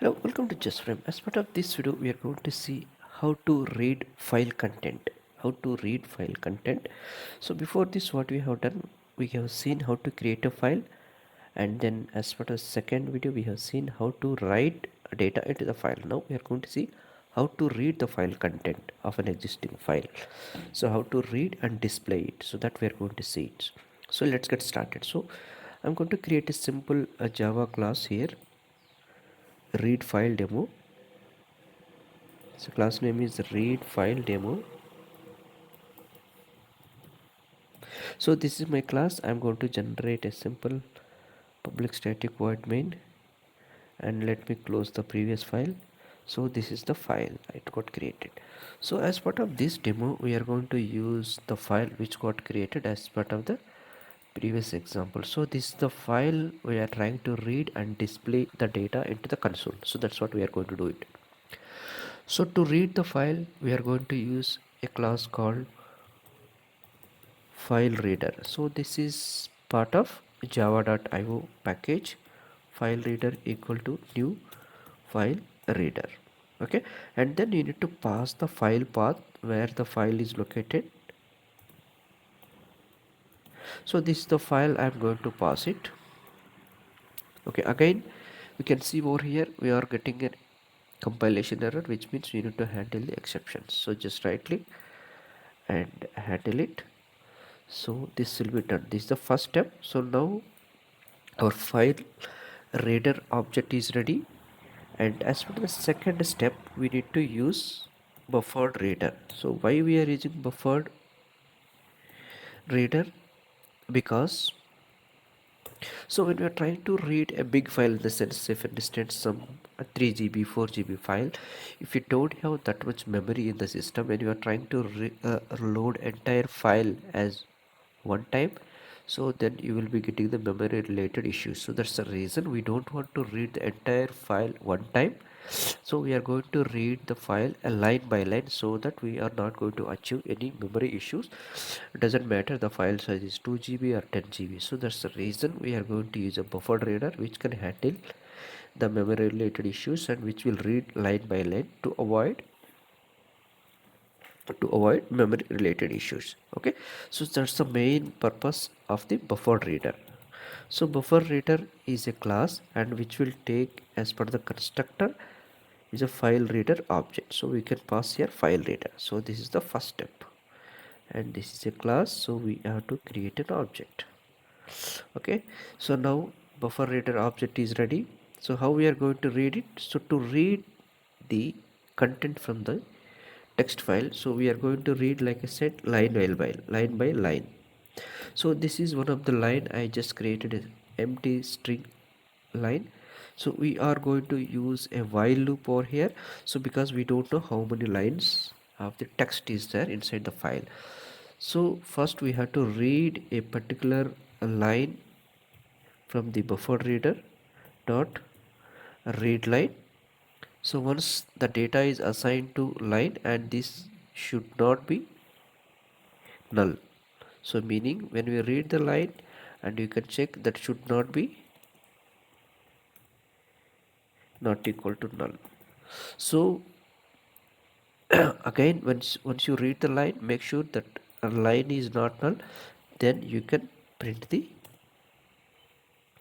Hello, welcome to JustFrame. As part of this video, we are going to see how to read file content. How to read file content. So before this, what we have done, we have seen how to create a file, and then as part of second video, we have seen how to write data into the file. Now we are going to see how to read the file content of an existing file. So how to read and display it. So that we are going to see it. So let's get started. So I'm going to create a simple Java class here, read file demo. So class name is read file demo. So this is my class. I'm going to generate a simple public static void main, and let me close the previous file. So this is the file it got created. So as part of this demo, we are going to use the file which got created as part of the previous example. So this is the file we are trying to read and display the data into the console. So that's what we are going to do it. So to read the file, we are going to use a class called FileReader. So this is part of java.io package. FileReader equal to new file reader. Okay, and then you need to pass the file path where the file is located. So this is the file I'm going to pass it. Okay, again you can see over here we are getting a compilation error, which means we need to handle the exceptions. So just right click and handle it. So this will be done. This is the first step. So now our file reader object is ready, and as for the second step, we need to use buffered reader. So why we are using buffered reader? Because so when we are trying to read a big file, in the sense, if for instance some 3 GB 4 GB file, if you don't have that much memory in the system and you are trying to load entire file as one time, so then you will be getting the memory related issues. So that's the reason we don't want to read the entire file one time. So we are going to read the file line by line, so that we are not going to achieve any memory issues. It doesn't matter the file size is 2 GB or 10 GB. So that's the reason we are going to use a buffered reader which can handle the memory related issues and which will read line by line to avoid memory related issues. Okay, so that's the main purpose of the buffered reader. So buffer reader is a class and which will take as per the constructor is a file reader object. So we can pass here file reader. So this is the first step, and this is a class, so we have to create an object. Okay, so now buffer reader object is ready. So how we are going to read it? So to read the content from the text file, so we are going to read, like I said, line by line. So this is one of the line I just created an empty string line. So we are going to use a while loop over here. So because we don't know how many lines of the text is there inside the file, so first we have to read a particular line from the buffer reader dot read line. So once the data is assigned to line, and this should not be null, so meaning when we read the line, and you can check that should not be not equal to null. So again, once you read the line, make sure that a line is not null, then you can print the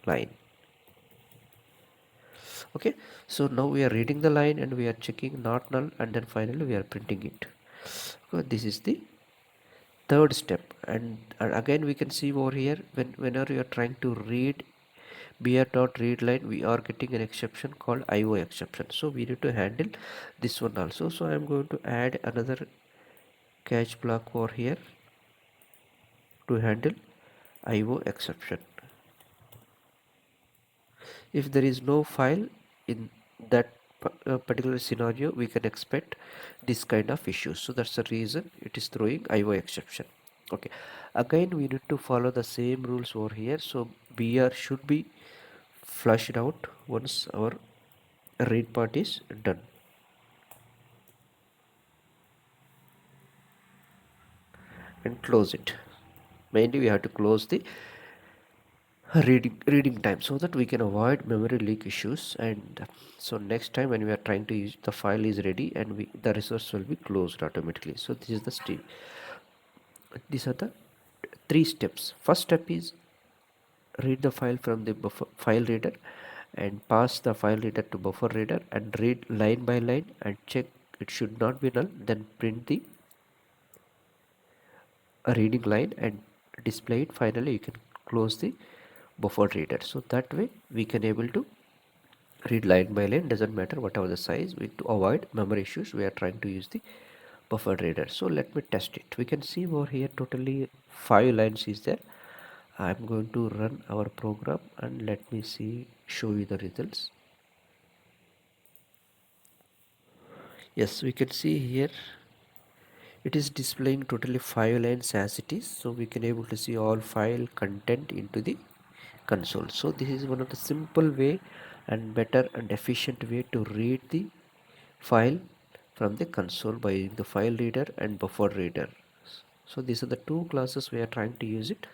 line. Okay, so now we are reading the line and we are checking not null, and then finally we are printing it. Okay, this is the third step. And again we can see over here, whenever you are trying to read br.read line, we are getting an exception called IO exception. So we need to handle this one also. So I am going to add another catch block over here to handle IO exception. If there is no file in that particular scenario, we can expect this kind of issues. So that's the reason it is throwing IO exception. Okay, again we need to follow the same rules over here. So BR should be flushed out once our read part is done, and close it. Mainly we have to close the reading time, so that we can avoid memory leak issues. And so next time when we are trying to use, the file is ready and the resource will be closed automatically. So this is the these are the three steps. First step is read the file from the file reader and pass the file reader to buffer reader and read line by line and check it should not be null, then print the reading line and display it. Finally you can close the buffer reader. So that way we can able to read line by line, doesn't matter whatever the size. To avoid memory issues we are trying to use the buffer reader. So let me test it. We can see over here totally 5 lines is there. I'm going to run our program and let me see, show you the results. Yes, we can see here it is displaying totally 5 lines as it is. So we can able to see all file content into the console. So this is one of the simple way and better and efficient way to read the file from the console by using the file reader and buffer reader. So these are the two classes we are trying to use it,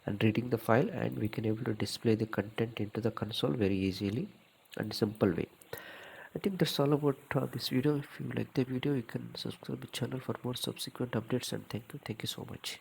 and reading the file, and we can able to display the content into the console very easily and simple way. I think that's all about this video. If you like the video, you can subscribe the channel for more subsequent updates, and thank you so much.